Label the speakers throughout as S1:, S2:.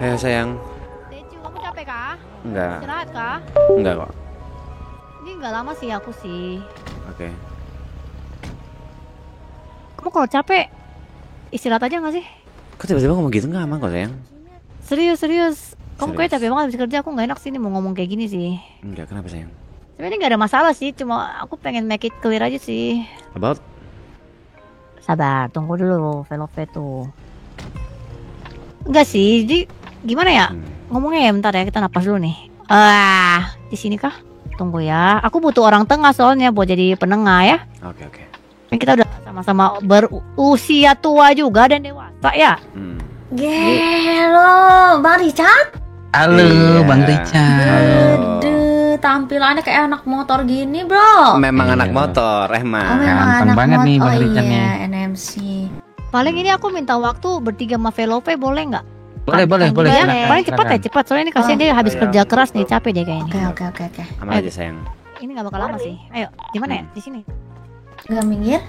S1: Ayo sayang.
S2: Decu, kamu capek kah?
S1: Enggak.
S2: Istirahat kah?
S1: Enggak kok.
S2: Ini nggak lama sih aku sih.
S1: Oke.
S2: Kamu kalau capek istirahat aja nggak sih?
S1: Kok tiba-tiba ngomong gitu? Nggak aman kok sayang.
S2: Serius. Kamu kayak
S1: Serius.
S2: capek banget habis kerja. Aku nggak enak sih nih mau ngomong kayak gini sih.
S1: Enggak, kenapa sayang?
S2: Sebenarnya nggak ada masalah sih. Cuma aku pengen make it clear aja sih.
S1: About?
S2: Sabar, tunggu dulu, Velove tuh. Enggak sih, jadi gimana ya? Ngomongnya ya bentar ya, kita napas dulu nih. Di sini kah? Tunggu ya. Aku butuh orang tengah soalnya buat jadi penengah ya.
S1: Oke.
S2: Kan kita udah sama-sama berusia tua juga dan dewasa ya.
S3: Gelo, Bang Richard.
S4: Halo,
S1: Iya.
S4: Bang Richard.
S3: Aduh, tampilannya kayak anak motor gini, bro.
S1: Memang
S4: Iya,
S1: anak
S4: Bang.
S1: motor,
S3: Oh,
S1: Rahma.
S3: memang
S4: Ganteng
S3: anak
S4: banget nih,
S3: motor.
S4: Bang
S3: Oh
S4: Richard
S3: iya,
S4: nih.
S3: NMC.
S2: Paling ini aku minta waktu bertiga sama Velove boleh nggak?
S4: Boleh,
S2: Kan dia
S4: silakan,
S2: paling cepat ya,
S4: silakan.
S2: cepat. Soalnya ini kasihan
S3: Oh.
S2: dia habis kerja keras nih, capek dia kayaknya.
S3: Oke.
S1: Aman aja sayang.
S2: Ini nggak bakal lama sih. Ayo, di mana ya? Di sini.
S3: Gak minggir.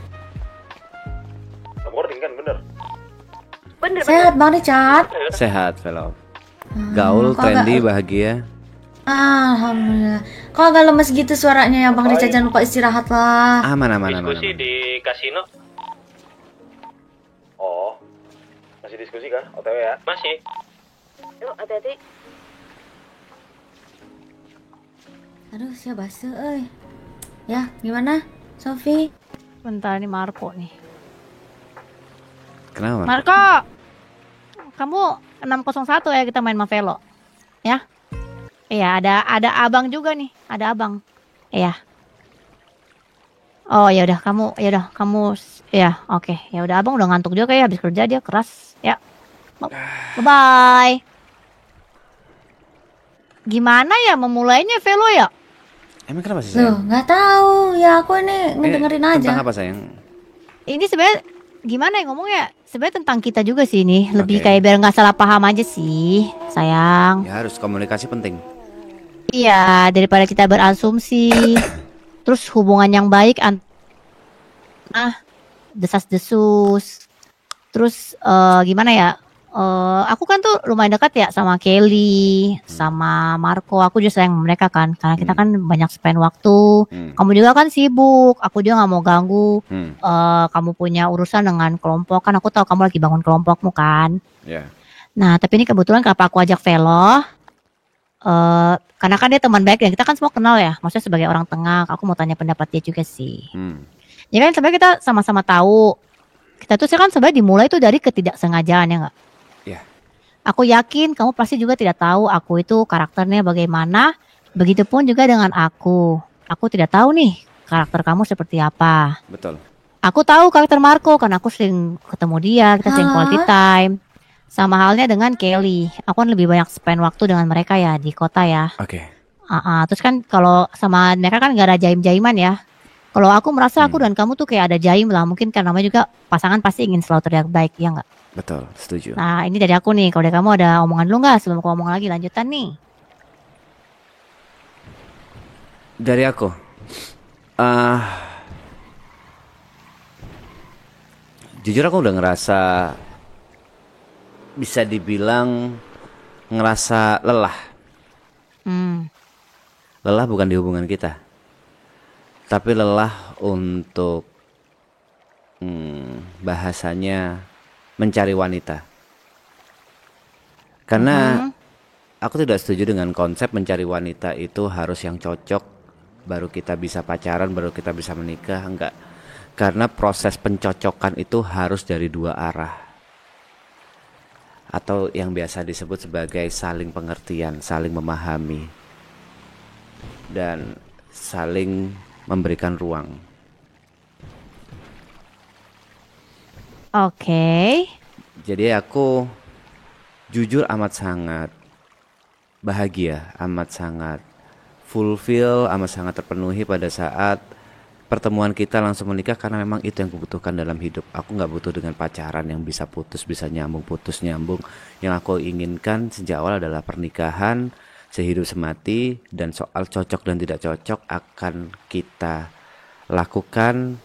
S1: Recording kan bener.
S3: Sehat, Bang Richard.
S1: Sehat, Velo. Gaul,
S3: kok agak-
S1: trendy, bahagia.
S3: Alhamdulillah. Kok agak lemes gitu suaranya ya, Bang Richard? Jangan lupa istirahat lah.
S1: Aman.
S5: Diskusi di kasino
S1: Oh, masih diskusi kah? OTW ya?
S5: masih.
S2: Yuk, hati-hati.
S3: Aduh, siapa basa, Ya, gimana, Sofi?
S2: Bentar nih Marco nih.
S1: Kenapa?
S2: Marco, kamu 601 ya kita main Mavelo, ya? Iya, ada abang juga nih, ada abang. Iya. Oh ya udah kamu ya oke ya udah abang udah ngantuk juga kayak habis kerja dia keras ya. Bye bye. Gimana ya memulainya Velo ya?
S1: Emang kenapa sih
S3: Loh,
S1: sayang?
S3: nggak tahu. Ya, aku ini ngedengerin aja.
S1: Tentang apa sayang?
S2: Ini sebenarnya gimana ya ngomongnya? Sebenarnya tentang kita juga sih ini, lebih
S1: Oke.
S2: kayak biar nggak salah paham aja sih, sayang.
S1: Ya harus komunikasi penting.
S2: Iya, daripada kita berasumsi. Terus hubungan yang baik desas-desus. Terus gimana ya? Aku kan tuh lumayan dekat ya sama Kelly, sama Marco. Aku juga sayang sama mereka kan, karena kita kan banyak spend waktu. Kamu juga kan sibuk. Aku juga nggak mau ganggu. Kamu punya urusan dengan kelompok kan? Aku tahu kamu lagi bangun kelompokmu kan.
S1: Ya.
S2: Nah, tapi ini kebetulan kenapa aku ajak Velo? Karena kan dia teman baik dan kita kan semua kenal ya. Maksudnya sebagai orang tengah, aku mau tanya pendapat dia juga sih. Ya kan sebenarnya kita sama-sama tahu. Kita tuh kan sebenarnya dimulai tuh dari ketidaksengajaan ya nggak?
S1: Iya.
S2: Aku yakin kamu pasti juga tidak tahu aku itu karakternya bagaimana. Begitupun juga dengan aku. Aku tidak tahu nih karakter kamu seperti apa.
S1: Betul.
S2: Aku tahu karakter Marco karena aku sering ketemu dia, kita sering quality time. Sama halnya dengan Kelly. Aku kan lebih banyak spend waktu dengan mereka ya di kota ya.
S1: Oke.
S2: Terus kan kalau sama mereka kan gak ada jaim-jaiman ya. Kalau aku merasa aku dan kamu tuh kayak ada jaim lah. Mungkin karena namanya juga pasangan pasti ingin selalu terlihat baik, ya nggak?
S1: Betul, setuju.
S2: Nah ini dari aku nih. Kalau dari kamu ada omongan lu nggak sebelum aku ngomong lagi lanjutan nih?
S1: Dari aku, jujur aku udah ngerasa, bisa dibilang ngerasa lelah. Lelah bukan di hubungan kita, tapi lelah untuk bahasanya mencari wanita. Karena aku tidak setuju dengan konsep mencari wanita itu harus yang cocok baru kita bisa pacaran, baru kita bisa menikah. Enggak. Karena proses pencocokan itu harus dari dua arah. Atau yang biasa disebut sebagai saling pengertian, saling memahami, dan saling memberikan ruang.
S2: Oke.
S1: Jadi aku jujur amat sangat bahagia, amat sangat fulfill, amat sangat terpenuhi pada saat pertemuan kita langsung menikah, karena memang itu yang kubutuhkan dalam hidup. Aku nggak butuh dengan pacaran yang bisa putus, bisa nyambung, putus nyambung. Yang aku inginkan sejak awal adalah pernikahan sehidup semati, dan soal cocok dan tidak cocok akan kita lakukan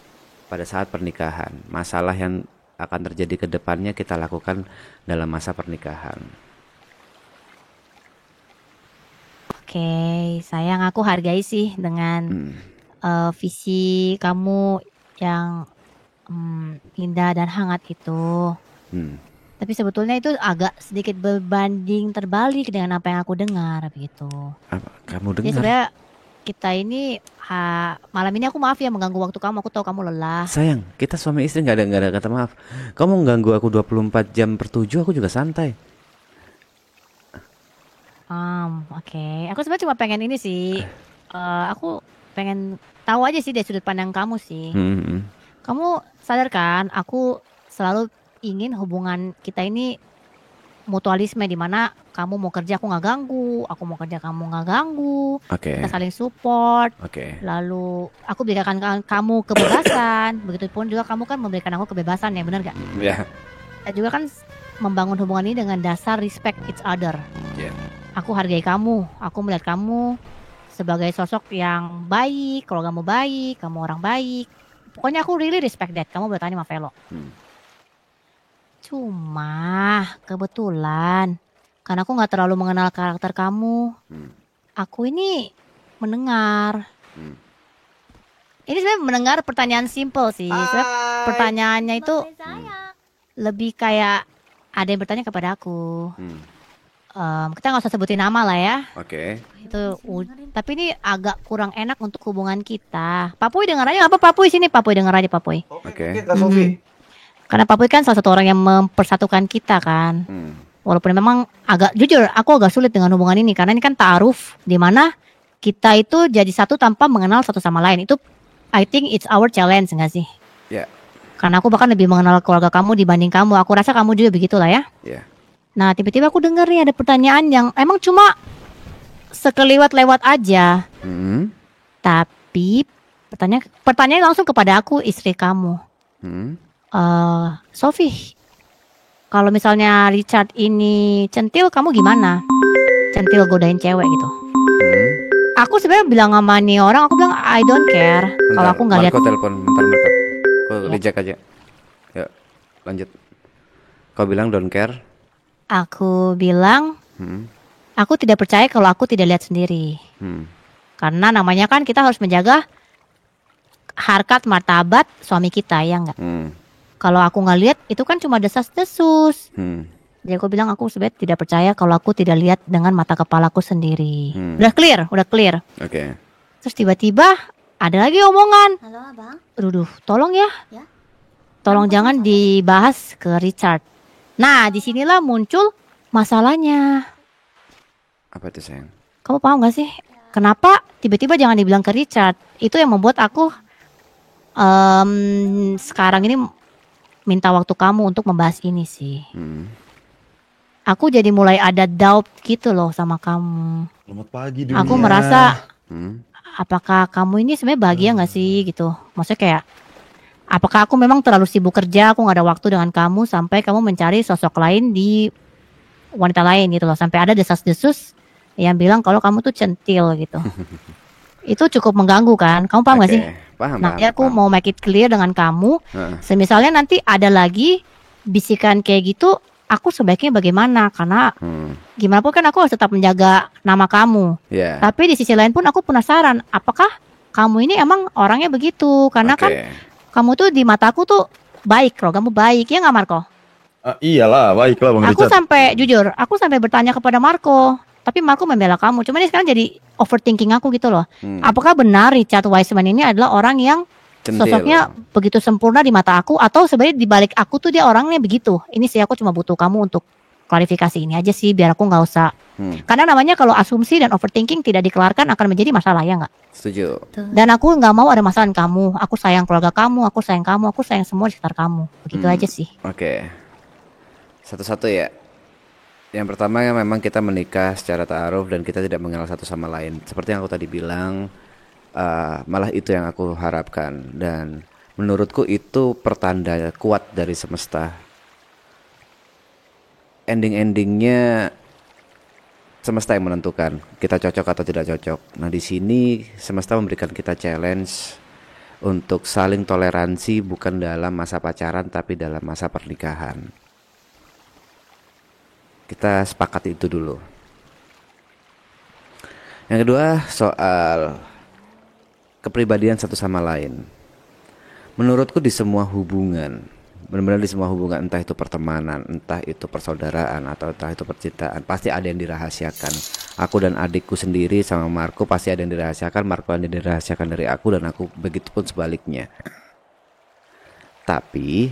S1: pada saat pernikahan. Masalah yang akan terjadi ke depannya kita lakukan dalam masa pernikahan.
S2: Oke, sayang, aku hargai sih dengan visi kamu yang indah dan hangat itu. Tapi sebetulnya itu agak sedikit berbanding terbalik dengan apa yang aku dengar begitu.
S1: Apa kamu
S2: Jadi
S1: dengar?
S2: sebenarnya kita ini malam ini aku maaf ya mengganggu waktu kamu. Aku tahu kamu lelah.
S1: Sayang, kita suami istri nggak ada kata maaf. Kamu mengganggu aku 24 jam per 7, aku juga santai.
S2: Oke. Aku sebenarnya cuma pengen ini sih. Aku pengen tahu aja sih dari sudut pandang kamu sih. Kamu sadar kan? Aku selalu ingin hubungan kita ini mutualisme, di mana kamu mau kerja aku nggak ganggu, aku mau kerja kamu nggak ganggu.
S1: Oke.
S2: Kita saling support.
S1: Oke.
S2: Lalu aku berikan kamu kebebasan. Begitupun juga kamu kan memberikan aku kebebasan ya, benar gak?
S1: Ya.
S2: Kita juga kan membangun hubungan ini dengan dasar respect each other.
S1: Ya.
S2: Aku hargai kamu. Aku melihat kamu sebagai sosok yang baik. Kalau kamu baik, kamu orang baik. Pokoknya aku really respect that. Kamu bertanya sama Velo. Cuma kebetulan karena aku nggak terlalu mengenal karakter kamu, aku ini mendengar. Ini sebenarnya mendengar pertanyaan simple sih. Pertanyaannya itu lebih kayak ada yang bertanya kepada aku. Kita nggak usah sebutin nama lah ya.
S1: Oke.
S2: Itu tapi ini agak kurang enak untuk hubungan kita. Papuy dengar aja, apa Papuy sini? Papuy dengar aja Papuy.
S1: Oke.
S2: Karena Papuy kan salah satu orang yang mempersatukan kita kan. Walaupun memang agak jujur, aku agak sulit dengan hubungan ini karena ini kan ta'aruf, di mana kita itu jadi satu tanpa mengenal satu sama lain. Itu I think it's our challenge, enggak sih?
S1: Ya.
S2: Karena aku bahkan lebih mengenal keluarga kamu dibanding kamu. Aku rasa kamu juga begitulah ya.
S1: Ya.
S2: Nah, tiba-tiba aku dengar nih ada pertanyaan yang emang cuma sekeliwat-lewat aja. Tapi pertanyaan langsung kepada aku, istri kamu. Sophie, kalau misalnya Richard ini centil, kamu gimana? Centil godain cewek gitu. Aku sebenarnya bilang sama nih orang, aku bilang I don't care. Kalau aku nggak lihat.
S1: Marco telepon, bentar. Kau reject aja. Yuk, lanjut. Kau bilang don't care.
S2: Aku bilang, aku tidak percaya kalau aku tidak lihat sendiri. Karena namanya kan kita harus menjaga harkat martabat suami kita, ya enggak? Kalau aku nggak lihat, itu kan cuma desas-desus. Jadi aku bilang aku sebenarnya tidak percaya kalau aku tidak lihat dengan mata kepalaku sendiri. Udah clear.
S1: Oke.
S2: Terus tiba-tiba ada lagi omongan.
S3: Halo abang.
S2: Duh, tolong ya.
S3: Ya.
S2: Tolong jangan dibahas ke Richard. Nah, disinilah muncul masalahnya.
S1: Apa itu sayang?
S2: Kamu paham gak sih? Kenapa tiba-tiba jangan dibilang ke Richard? Itu yang membuat aku sekarang ini minta waktu kamu untuk membahas ini sih. Aku jadi mulai ada doubt gitu loh sama kamu.
S4: Selamat pagi dunia.
S2: Aku merasa apakah kamu ini sebenarnya bahagia gak sih gitu? Maksudnya kayak apakah aku memang terlalu sibuk kerja, aku gak ada waktu dengan kamu sampai kamu mencari sosok lain di wanita lain gitu loh. Sampai ada desas-desus yang bilang kalau kamu tuh centil gitu. Itu cukup mengganggu kan? Kamu paham gak sih?
S1: Paham.
S2: Nah, aku mau make it clear dengan kamu. Semisalnya nanti ada lagi bisikan kayak gitu, aku sebaiknya bagaimana? Karena gimana pun kan aku harus tetap menjaga nama kamu. Tapi di sisi lain pun aku penasaran, apakah kamu ini emang orangnya begitu? Karena kan kamu tuh di mataku tuh baik loh, kamu baik ya nggak Marco?
S4: Iyalah, baiklah Bang
S2: Aku
S4: Richard.
S2: aku sampai bertanya kepada Marco, tapi Marco membela kamu. Cuma ini sekarang jadi overthinking aku gitu loh. Apakah benar Richard Wiseman ini adalah orang yang sosoknya begitu sempurna di mata aku, atau sebenarnya di balik aku tuh dia orangnya begitu? Ini sih aku cuma butuh kamu untuk klarifikasi ini aja sih, biar aku nggak usah. Karena namanya kalau asumsi dan overthinking tidak dikelarkan akan menjadi masalah, ya nggak?
S1: Setuju.
S2: Dan aku nggak mau ada masalah dengan kamu. Aku sayang keluarga kamu, aku sayang semua di sekitar kamu. Begitu aja sih.
S1: Oke. Satu-satu ya. Yang pertama memang kita menikah secara ta'aruf dan kita tidak mengenal satu sama lain. Seperti yang aku tadi bilang, malah itu yang aku harapkan. Dan menurutku itu pertanda kuat dari semesta. Ending-endingnya semesta yang menentukan kita cocok atau tidak cocok. Nah, di sini semesta memberikan kita challenge untuk saling toleransi, bukan dalam masa pacaran tapi dalam masa pernikahan. Kita sepakat itu dulu. Yang kedua soal kepribadian satu sama lain. Menurutku di semua hubungan, benar-benar di semua hubungan, entah itu pertemanan, entah itu persaudaraan, atau entah itu percintaan, pasti ada yang dirahasiakan. Aku dan adikku sendiri sama Marco pasti ada yang dirahasiakan, Marco ada yang dirahasiakan dari aku, dan aku begitupun sebaliknya. Tapi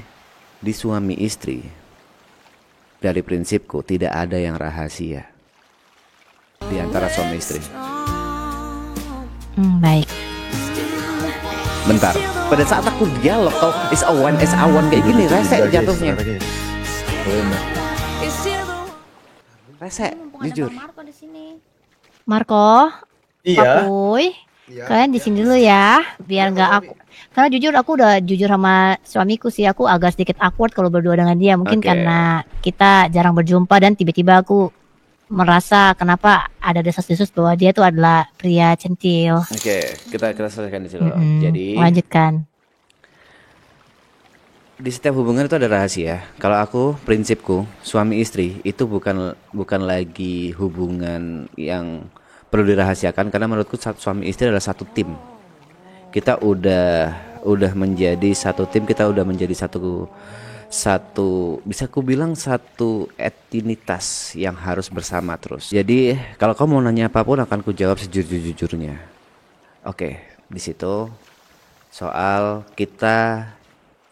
S1: di suami istri, dari prinsipku tidak ada yang rahasia di antara suami istri.
S2: Baik.
S1: Bentar, pada saat aku dialog tau is awan kayak gini, resek jatuhnya. Resek, jujur.
S2: Marco,
S6: Iya.
S2: Papuy, kalian di sini dulu ya, biar nggak aku. Karena jujur aku udah jujur sama suamiku sih, aku agak sedikit awkward kalau berdua dengan dia. Mungkin
S1: Oke.
S2: karena kita jarang berjumpa dan tiba-tiba aku merasa kenapa ada desas-desus bahwa dia itu adalah pria centil.
S1: Oke, kita selesaikan di sini. Jadi
S2: Lanjutkan.
S1: di setiap hubungan itu ada rahasia. Kalau aku, prinsipku, suami istri itu bukan lagi hubungan yang perlu dirahasiakan, karena menurutku suami istri adalah satu tim. Kita udah menjadi satu tim, kita udah menjadi satu bisa ku bilang satu etinitas yang harus bersama terus. Jadi kalau kamu mau nanya apapun akan ku jawab sejujur-jujurnya. Oke, di situ soal kita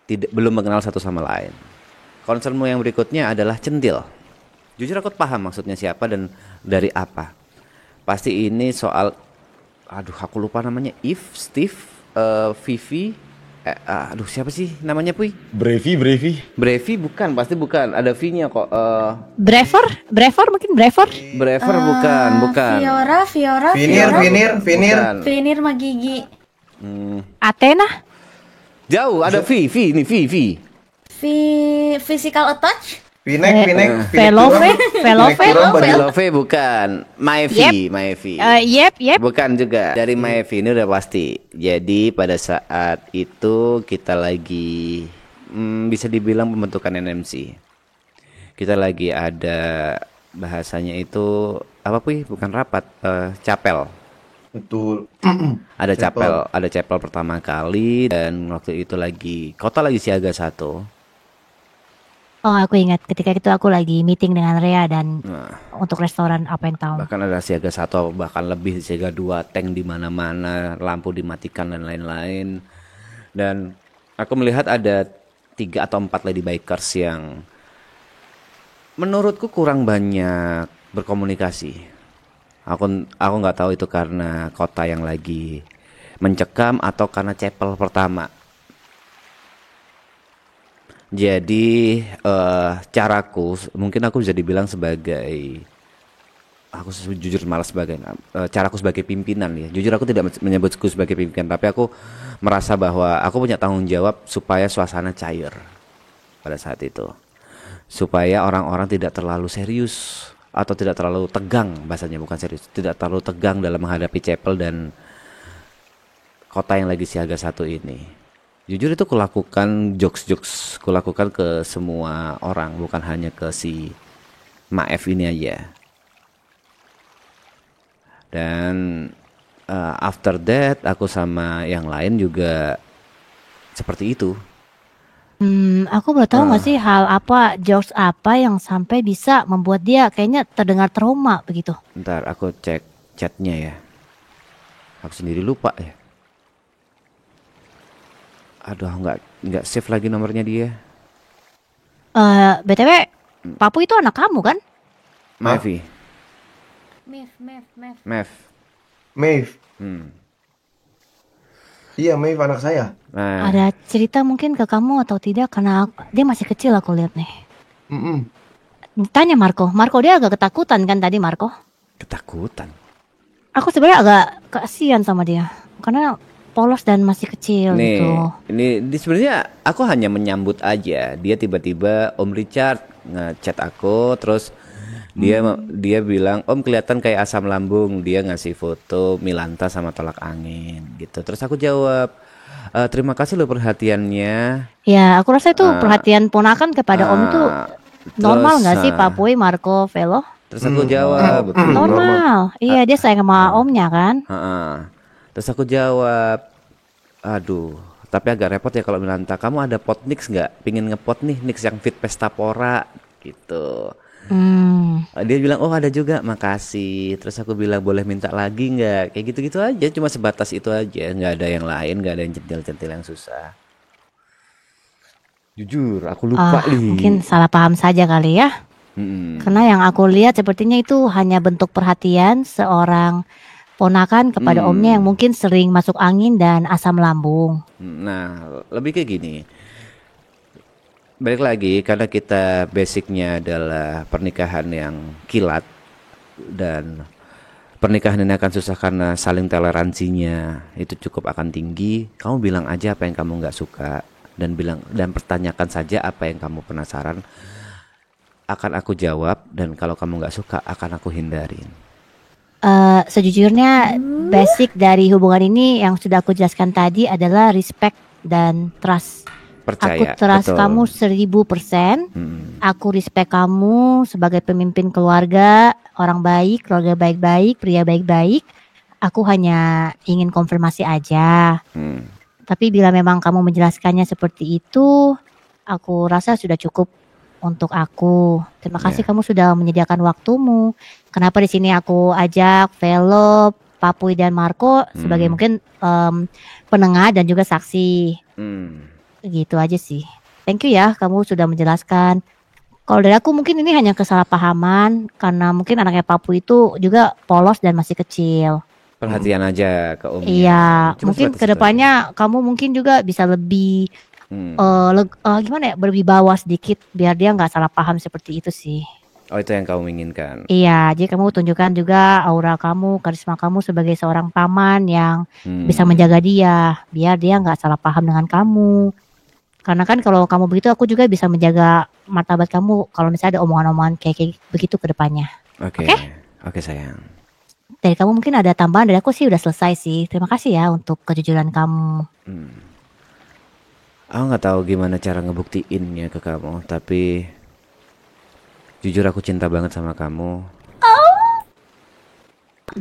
S1: belum mengenal satu sama lain. Concernmu yang berikutnya adalah centil. Jujur aku paham maksudnya siapa dan dari apa. Pasti ini soal, aduh aku lupa namanya, Steve, Vivi, siapa sih namanya Puy?
S4: Brevi.
S1: Brevi bukan, pasti bukan. Ada V-nya kok.
S2: Brever mungkin Brever.
S1: Brever bukan.
S3: Fiora.
S1: Bukan.
S3: Finir mah Gigi.
S2: Athena.
S1: Jauh, ada V
S3: Physical attach.
S6: Vinek.
S1: Velove bukan. Maevi.
S2: Yep.
S1: Bukan juga. Dari Maevi ini udah pasti. Jadi pada saat itu kita lagi bisa dibilang pembentukan NMC. Kita lagi ada bahasanya itu apa Puy? Bukan rapat, chapel.
S6: Betul.
S1: Ada chapel pertama kali, dan waktu itu kota lagi siaga 1.
S2: Oh, aku ingat ketika itu aku lagi meeting dengan Rea dan
S1: Nah,
S2: untuk restoran apa yang tahu.
S1: bahkan ada siaga 1, bahkan lebih, siaga 2, tank di mana-mana, lampu dimatikan dan lain-lain. Dan aku melihat ada 3 atau 4 lady bikers yang menurutku kurang banyak berkomunikasi. Aku nggak tahu itu karena kota yang lagi mencekam atau karena chapel pertama. Jadi caraku, mungkin aku bisa dibilang sebagai, aku jujur malas sebagai caraku sebagai pimpinan ya. Jujur aku tidak menyebutku sebagai pimpinan, tapi aku merasa bahwa aku punya tanggung jawab supaya suasana cair pada saat itu, supaya orang-orang tidak terlalu serius atau tidak terlalu tegang, bahasanya bukan serius, tidak terlalu tegang dalam menghadapi chapel dan kota yang lagi siaga 1 ini. Jujur itu kulakukan jokes kulakukan ke semua orang, bukan hanya ke si Maef ini aja. Dan after that aku sama yang lain juga seperti itu.
S2: Aku boleh tahu nggak sih hal apa, jokes apa yang sampai bisa membuat dia kayaknya terdengar trauma begitu?
S1: Ntar aku cek chatnya ya. Aku sendiri lupa ya. Aduh, nggak save lagi nomornya dia.
S2: BTW, Papu itu anak kamu kan?
S1: Maevi.
S3: Mev.
S1: Mev.
S6: Iya, Maeve anak saya.
S1: Nah,
S2: Ada cerita mungkin ke kamu atau tidak? Karena dia masih kecil aku lihat nih. Tanya Marco dia agak ketakutan kan tadi Marco?
S1: ketakutan.
S2: Aku sebenarnya agak kasihan sama dia karena polos dan masih kecil
S1: Nih,
S2: gitu.
S1: ini sebenarnya aku hanya menyambut aja. Dia tiba-tiba Om Richard ngechat aku, terus dia bilang, "Om kelihatan kayak asam lambung." Dia ngasih foto Milanta sama tolak angin gitu. Terus aku jawab, "Terima kasih loh perhatiannya."
S2: Ya, aku rasa itu perhatian ponakan kepada Om itu normal
S1: terus,
S2: nggak sih Pak Puy, Marco, Velo?
S1: Terus aku jawab,
S6: betul.
S2: Normal. Iya, dia sayang sama omnya kan.
S1: "Heeh." Terus aku jawab, aduh, tapi agak repot ya kalau Milanta. Kamu ada pot Nix nggak? Pingin ngepot nih Nix yang fit Pestapora gitu. Dia bilang, oh ada juga, makasih. Terus aku bilang, boleh minta lagi nggak? Kayak gitu-gitu aja, cuma sebatas itu aja. Nggak ada yang lain, nggak ada yang centil-centil yang susah. Jujur, aku lupa nih.
S2: Mungkin salah paham saja kali ya. Karena yang aku lihat sepertinya itu hanya bentuk perhatian seorang ponakan kepada omnya yang mungkin sering masuk angin dan asam lambung.
S1: Nah, lebih kayak gini. Balik lagi, karena kita basicnya adalah pernikahan yang kilat dan pernikahan ini akan susah karena saling toleransinya itu cukup akan tinggi. Kamu bilang aja apa yang kamu nggak suka dan pertanyakan saja apa yang kamu penasaran. Akan aku jawab, dan kalau kamu nggak suka akan aku hindarin.
S2: Sejujurnya basic dari hubungan ini yang sudah aku jelaskan tadi adalah respect dan trust.
S1: Percaya,
S2: Aku trust
S1: betul.
S2: kamu 1000%. Aku respect kamu sebagai pemimpin keluarga, orang baik, keluarga baik-baik, pria baik-baik. Aku hanya ingin konfirmasi aja. Tapi bila memang kamu menjelaskannya seperti itu, aku rasa sudah cukup untuk aku. Terima kasih kamu sudah menyediakan waktumu. Kenapa di sini aku ajak Velo, Papuy dan Marco sebagai mungkin penengah dan juga saksi. Gitu aja sih. Thank you ya, kamu sudah menjelaskan. Kalau dari aku mungkin ini hanya kesalahpahaman karena mungkin anaknya Papu itu juga polos dan masih kecil.
S1: Perhatian aja ke omnya.
S2: Iya,
S1: Cuma
S2: mungkin
S1: sebatas itu
S2: kedepannya kamu mungkin juga bisa lebih gimana ya, berwibawa sedikit biar dia nggak salah paham seperti itu sih.
S1: aja. Oh, itu yang kamu inginkan.
S2: Iya, jadi kamu tunjukkan juga aura kamu, karisma kamu sebagai seorang paman yang bisa menjaga dia, biar dia nggak salah paham dengan kamu. Karena kan kalau kamu begitu, aku juga bisa menjaga martabat kamu kalau misalnya ada omongan-omongan kayak begitu ke depannya.
S1: Oke sayang.
S2: Dari kamu mungkin ada tambahan, dari aku sih udah selesai sih. Terima kasih ya untuk kejujuran kamu.
S1: Aku nggak tahu gimana cara ngebuktiinnya ke kamu, tapi jujur aku cinta banget sama kamu.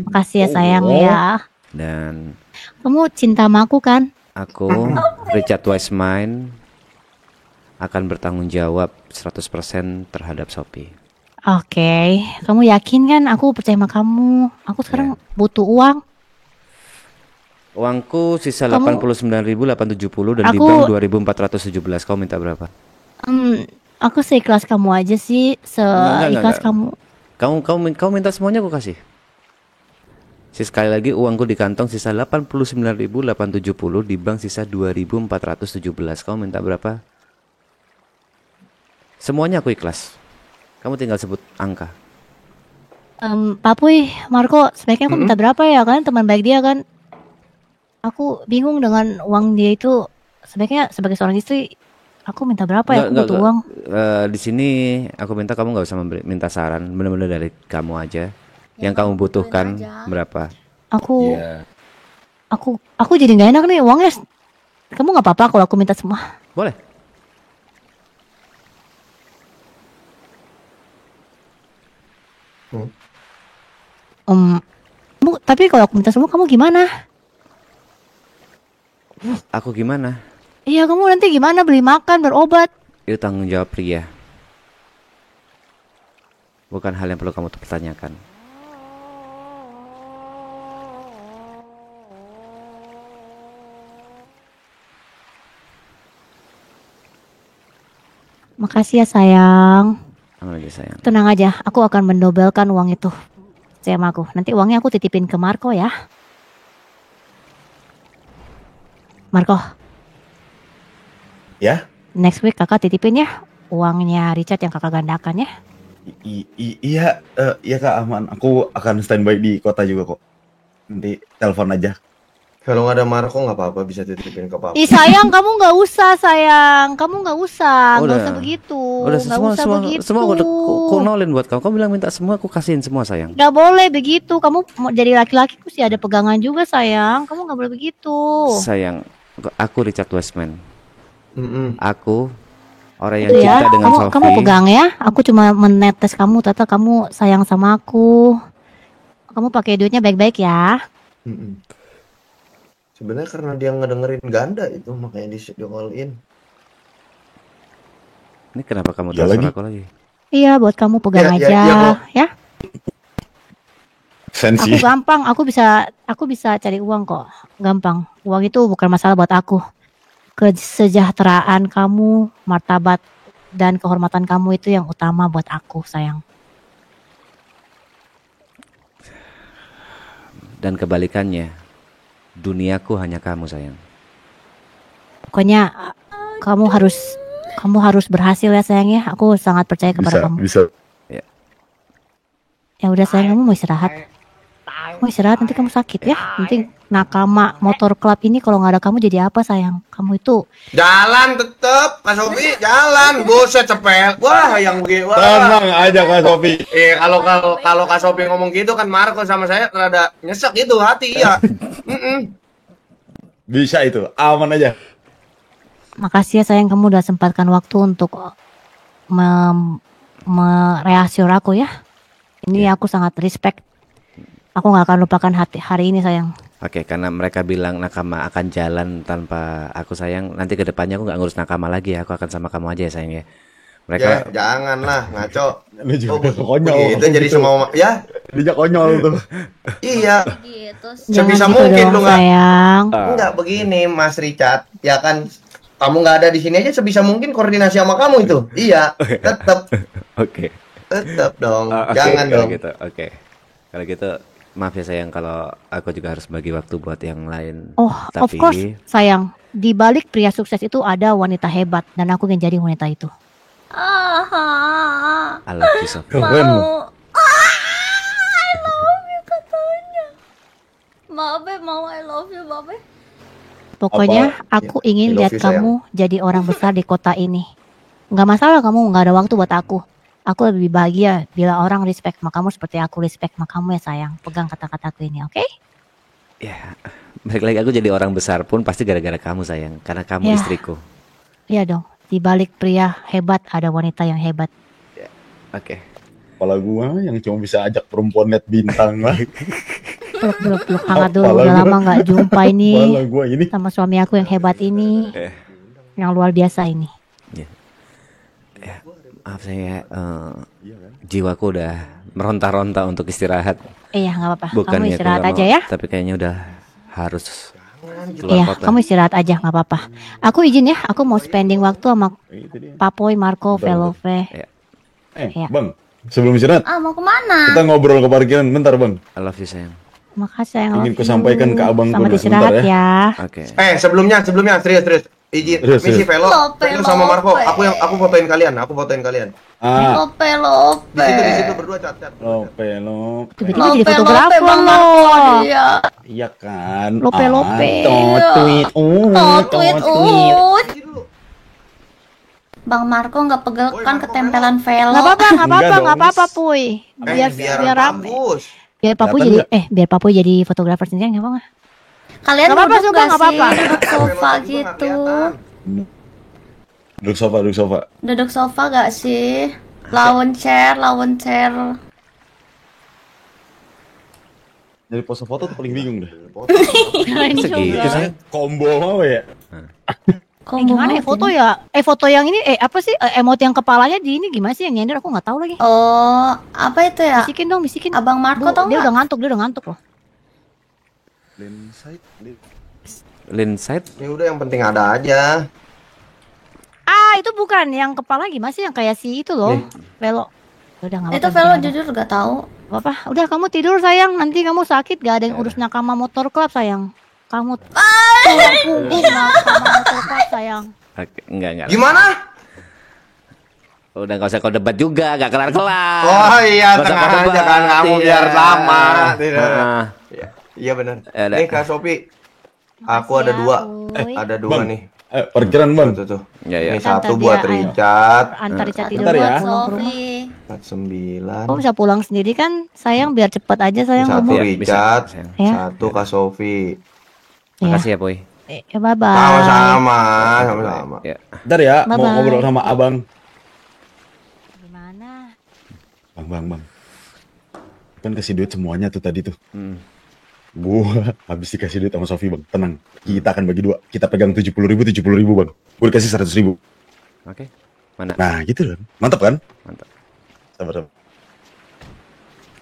S2: Makasih ya sayang ya.
S1: Dan
S2: Kamu cinta sama aku kan?
S1: aku, Richard Wiseman, akan bertanggung jawab 100% terhadap Sophie.
S2: Oke, kamu yakin kan aku percaya sama kamu? Aku sekarang butuh uang.
S1: Uangku sisa
S2: Kamu-
S1: 89.870 dan di
S2: Aku-
S1: bank 2.417. Kau minta berapa?
S2: Aku seikhlas kamu aja sih, seikhlas kamu.
S1: Kau minta semuanya aku kasih. Sekali lagi uangku di kantong sisa 89.870, di bank sisa 2.417. Kau minta berapa? Semuanya aku ikhlas. Kamu tinggal sebut angka.
S2: Papuy, Marco, sebaiknya aku minta berapa ya? Kan teman baik dia kan. Aku bingung dengan uang dia itu. Sebaiknya sebagai seorang istri, aku minta berapa ya? Aku butuh uang.
S1: Di sini aku minta kamu nggak usah minta saran, benar-benar dari kamu aja. Yang kamu butuhkan berapa?
S2: Aku,
S4: Iya.
S2: aku jadi nggak enak nih uangnya. Kamu nggak apa-apa kalau aku minta semua?
S1: Boleh.
S2: Tapi kalau aku minta semua, kamu gimana?
S1: Aku gimana?
S2: Iya, kamu nanti gimana beli makan, berobat?
S1: Itu tanggung jawab pria. Bukan hal yang perlu kamu pertanyakan.
S2: Makasih ya sayang.
S1: Sama lagi sayang.
S2: Tenang aja, aku akan mendobelkan uang itu. Sama aku. Nanti uangnya aku titipin ke Marco ya. Marco,
S4: Ya?
S2: next week kakak titipin ya uangnya Richard yang kakak gandakan ya.
S4: Iya, iya Kak, aman. Aku akan standby di kota juga kok. Nanti telepon aja.
S6: Kalau nggak ada Marco nggak apa-apa, bisa titipin ke papa.
S2: Ih sayang, kamu nggak usah sayang, kamu nggak usah, nggak
S1: Udah.
S2: usah begitu,
S1: Udah
S2: nggak
S1: semua
S2: usah begitu.
S1: semua aku nolin buat kamu. Kamu bilang minta semua, aku kasihin semua sayang.
S2: Nggak boleh begitu, kamu mau jadi laki-laki mesti ada pegangan juga sayang, kamu nggak boleh begitu.
S1: Sayang, aku Richard Westman.
S6: Mm-mm.
S1: Aku Orang yang
S2: Itu ya,
S1: cinta dengan Sofi.
S2: kamu pegang ya. Aku cuma menetes kamu, Tata kamu sayang sama aku. Kamu pakai duitnya baik-baik ya.
S6: Mm-mm. Sebenarnya karena dia ngedengerin ganda itu makanya di call in.
S1: Ini kenapa kamu
S4: Iya
S1: transfer
S4: lagi.
S1: aku lagi?
S2: Iya, buat kamu pegang
S6: Ya,
S2: aja,
S6: kok.
S2: ya.
S4: Sensi.
S2: Aku gampang, aku bisa cari uang kok. Gampang. Uang itu bukan masalah buat aku. Kesejahteraan kamu, martabat dan kehormatan kamu itu yang utama buat aku, sayang.
S1: Dan kebalikannya, duniaku hanya kamu sayang.
S2: Pokoknya kamu harus berhasil ya sayang ya. Aku sangat percaya kepada kamu.
S4: Bisa.
S2: Ya udah sayang, kamu mau istirahat. Mau istirahat, nanti kamu sakit ya. Nanti nakama motor club ini kalau nggak ada kamu jadi apa sayang? Kamu itu
S6: Jalan tetep, Kak Sofi, jalan. Buset cepet. Wah, yang gue. Wah.
S4: Tenang aja Kak Sofi.
S6: Kalau Kak Sofi ngomong gitu kan Marco sama saya rada nyesek gitu hati ya.
S4: Bisa itu, aman aja.
S2: makasih ya sayang, kamu udah sempatkan waktu untuk mereassure aku ya. Ini aku sangat respect. Aku nggak akan lupakan hari ini sayang.
S1: Oke, karena mereka bilang nakama akan jalan tanpa aku sayang. Nanti kedepannya aku nggak ngurus nakama lagi ya. Aku akan sama kamu aja ya sayang ya. Mereka
S6: Ya, janganlah ngaco.
S4: Ini juga konyol.
S6: Itu jadi semua ya.
S4: Dia konyol tuh.
S6: Iya.
S3: Gitu.
S6: Sebisa
S2: Jangan gitu
S6: mungkin
S2: dong,
S6: lu nggak.
S2: sayang.
S6: Enggak begini Mas Richard, ya kan kamu nggak ada di sini aja sebisa mungkin koordinasi sama kamu itu. Iya, tetap
S1: Oke.
S6: dong.
S1: Oke,
S6: Jangan
S1: kalau
S6: dong.
S1: gitu. Oke. Kalau gitu maaf ya sayang kalau aku juga harus bagi waktu buat yang lain.
S2: Oh, of
S1: Tapi
S2: course, sayang. Di balik pria sukses itu ada wanita hebat dan aku ingin jadi wanita itu.
S1: I love you Sofi.
S4: Keren lu.
S3: Mau. I love you katanya. Babe mau I love you babe.
S2: Pokoknya
S6: Apa?
S2: aku
S6: Ya,
S2: ingin
S6: I love
S2: lihat
S6: you,
S2: kamu jadi orang besar di kota ini. Nggak masalah kamu nggak ada waktu buat aku. Aku lebih bahagia bila orang respect sama kamu seperti aku respect sama kamu ya sayang. Pegang kata-kataku ini, oke?
S1: Ya, balik lagi aku jadi orang besar pun pasti gara-gara kamu sayang. Karena kamu
S2: Ya.
S1: istriku.
S2: Iya dong. Di balik pria hebat ada wanita yang hebat.
S1: Oke.
S4: Kepala gua yang cuma bisa ajak perempuan net bintang lah.
S2: Peluk hangat dulu.
S4: Kepala
S2: Udah
S4: gua.
S2: lama nggak jumpa
S4: Kepala
S2: ini
S4: gua ini.
S2: sama suami aku yang hebat ini, yang luar biasa ini.
S1: Maaf saya jiwaku udah meronta-ronta untuk istirahat.
S2: Iya nggak apa-apa. Kamu
S1: Bukannya aku
S2: istirahat
S1: nggak
S2: aja
S1: mau,
S2: ya.
S1: Tapi kayaknya udah harus keluar
S2: Iya,
S1: kota.
S2: kamu istirahat aja nggak apa-apa. Aku izin ya. Aku mau spending waktu sama
S4: Itu dia.
S2: Papoy, Marco, Velove. Iya.
S4: Bang, sebelum istirahat
S3: Ah mau kemana?
S4: kita ngobrol ke parkiran bentar, Bang.
S1: I love you sayang.
S2: Makasih yang
S4: Ingin kusampaikan ke abangku
S2: Selamat
S4: dulu,
S2: istirahat
S4: sebentar
S2: ya.
S1: Oke.
S6: Sebelumnya serius. Izin,
S4: Serius,
S6: misi
S4: serius.
S6: Velo,
S3: Lope,
S6: itu sama Marco.
S3: lope.
S6: Aku fotoin kalian.
S3: Lope lope.
S6: Di situ berdua cat.
S4: Lope.
S2: Tiba-tiba jadi
S3: Lope
S2: fotografer
S3: Bang Marco
S2: loh.
S3: dia.
S4: Iya kan.
S2: Lope.
S4: Tweet.
S3: Oh tweet Bang Marco nggak pegel kan ketempelan velo.
S2: Nggak apa-apa,
S4: Enggak dong.
S2: nggak apa-apa, Puy. Biar rame.
S6: bagus.
S2: Biar Papu
S4: Kelihatan
S2: jadi biar Papu jadi fotografer sendiri nggak apa-apa.
S3: Kalian
S2: Nggak apa-apa,
S3: duduk
S2: Suka,
S3: nggak
S2: nggak
S3: sih?
S2: apa-apa.
S3: Duduk sofa gitu.
S4: Duduk sofa.
S3: Duduk sofa gak sih? Lawan chair.
S4: Jadi pose foto tuh paling bingung deh.
S1: Segitu sayang.
S4: Combo apa ya?
S2: Gimana ya foto ya? Foto yang ini apa sih? Emot yang kepalanya di ini gimana sih yang nyender? Aku nggak tahu lagi.
S3: Oh, apa itu ya?
S2: Bisikin dong, bisikin.
S3: Abang Marco tau
S2: Dia
S3: nggak?
S2: udah ngantuk loh.
S1: Linside.
S6: Ya udah yang penting ada aja.
S2: Ah, itu bukan yang kepala gimana sih yang kayak si itu loh. Velo. Udah nggak
S3: Itu
S2: apa-apa.
S3: velo
S2: bikin aja.
S3: jujur gak tahu.
S2: Apa? Udah kamu tidur sayang. Nanti kamu sakit gak ada yang urus nakama motor club sayang. Kamu tulang punggung nakama motor club sayang.
S1: Oke, enggak.
S6: Gimana?
S1: Udah nggak usah kau debat juga, nggak kelar-kelar.
S6: Oh iya,
S1: Nggak usah
S6: tengah
S1: kau
S6: aja
S1: debat,
S6: kan kamu
S1: iya.
S6: biar lama. Tidak.
S1: Heeh.
S6: Iya benar.
S1: Ya udah.
S6: Nih Kak Sopi, aku ada
S2: ya,
S6: dua.
S2: Uy.
S6: Ada dua
S4: Bang.
S6: nih.
S4: Parkiran, Bang.
S6: Tuh.
S1: Ya, ya.
S6: Ini
S2: Ntar
S6: satu
S2: dia,
S6: buat
S2: ayo.
S6: Richard.
S2: Antar Richard tidur
S4: Bentar ya.
S2: buat pulang ke rumah.
S3: Sofi.
S6: 49.
S2: Kamu bisa pulang sendiri kan sayang biar cepat aja sayang
S6: Satu
S2: ngomong.
S1: Iya, bisa,
S6: Richard,
S1: sayang.
S2: Ya.
S6: satu Kak Sofi.
S2: Ya.
S1: Makasih ya, Boy.
S2: Bye bye.
S6: Sama-sama, sama-sama.
S1: Ya.
S4: Ntar ya, mau
S2: Bye-bye.
S4: ngobrol sama abang.
S2: Gimana?
S4: Bang. Kan kasih duit semuanya tuh tadi tuh.
S1: Hmm.
S4: Gua habis dikasih duit sama Sofi bang. Tenang, kita akan bagi dua. Kita pegang 70.000 bang. Gue dikasih 100.000.
S1: Oke. Mana?
S4: Nah gitu kan, mantap kan?
S1: Mantap.
S4: Sabar.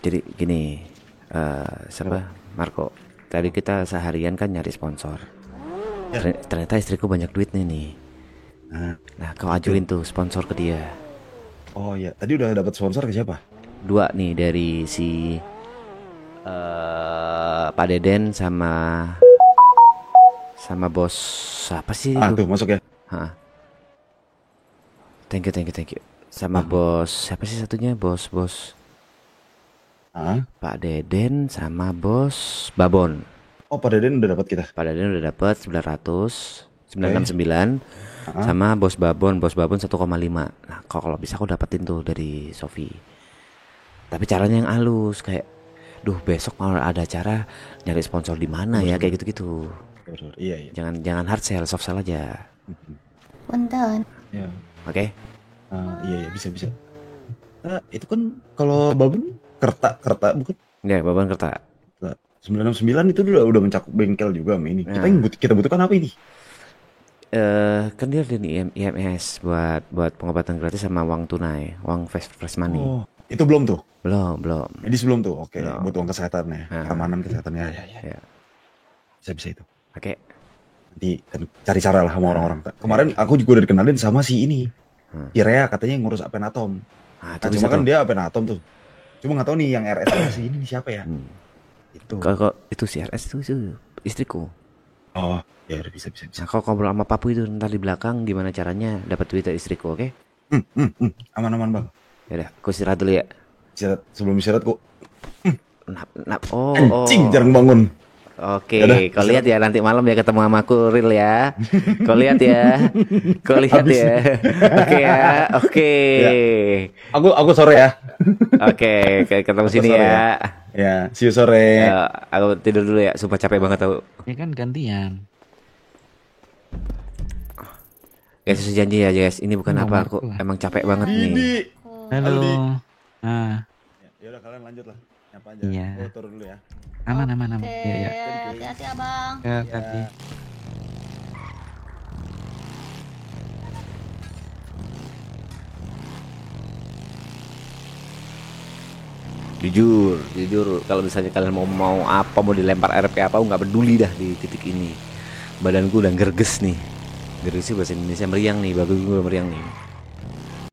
S1: Jadi gini, siapa? Marco. Tadi kita seharian kan nyari sponsor. Ternyata istriku banyak duit nih. Nah, kau ajuin tuh sponsor ke dia.
S4: Oh iya, tadi udah dapat sponsor ke siapa?
S1: 2 nih dari si Pak Deden sama bos apa sih itu?
S4: Tuh masuk ya.
S1: Hah. Thank you. Sama bos siapa sih satunya? Bos Pak Deden sama bos Babon.
S4: Oh, Pak Deden udah dapat kita.
S1: Pak Deden udah dapat 969 sama bos Babon 1,5. Nah, kalau bisa aku dapetin tuh dari Sofi. Tapi caranya yang halus kayak besok mau ada acara nyari sponsor di mana ya kayak gitu-gitu.
S4: Iya.
S1: Jangan hard sell, soft sell aja.
S3: Punten.
S4: Iya.
S1: Oke?
S4: Iya bisa. Itu kan kalau Babun kerta bukan?
S1: Ya, Babon Kerta.
S4: 969 itu udah mencakup bengkel juga sama ini. Kita butuhkan apa ini?
S1: Kan dia ada nih IMS buat pengobatan gratis sama uang tunai, uang fresh money.
S4: Oh, itu belum tuh.
S1: Belum.
S4: Medis belum tuh. Oke,
S1: Belum.
S4: buat uang kesehatan ya. Keamanan kesehatannya.
S1: Ya.
S4: Bisa itu.
S1: Oke.
S4: Nanti kan cari cara lah sama orang-orang. Kemarin aku juga udah dikenalin sama si ini. Irea katanya ngurus Apenatom.
S1: Nah,
S4: Nah,
S1: itu
S4: cuma
S1: bisa
S4: kan
S1: tuh.
S4: dia Apenatom tuh. Cuma nggak tahu nih yang RS si ini siapa ya? Itu.
S1: Kalau itu si RS itu istriku.
S4: Oh, ya udah bisa.
S1: Nah, kalau ngobrol sama Papu itu ntar di belakang gimana caranya dapat duit dari istriku, oke?
S4: Aman bang.
S1: Ya udah, aku istirahat dulu ya.
S4: Sebelum istirahat kok.
S1: Oh.
S4: Anjing jarang bangun.
S1: Oke,
S4: Yaudah,
S1: kau lihat ya nanti malam ya ketemu sama aku real ya. Kau lihat ya. Oke ya. Oke.
S4: Aku sore ya.
S1: Oke, ketemu sini
S4: sore
S1: ya.
S4: Ya, see you sore.
S1: Aku tidur dulu ya, sumpah capek banget tau.
S7: Ya kan gantian.
S1: Guys, janji ya guys, ini bukan
S7: Nggak
S1: apa aku
S7: Marco lah.
S1: emang capek banget nih.
S4: Ini.
S7: Halo.
S4: Aldi.
S7: Ya,
S4: Ya udah kalian lanjut lah. Nyapa aja.
S7: Iya.
S4: Aku turun dulu ya.
S7: aman.
S3: Oke,
S7: Iya.
S3: hati-hati abang.
S7: Ya, tadi.
S1: Jujur kalau misalnya kalian mau apa, mau dilempar RP apa, aku nggak peduli dah di titik ini. Badanku udah gerges nih. Gerges sih bahasa Indonesia, meriang nih, bagus gue meriang nih.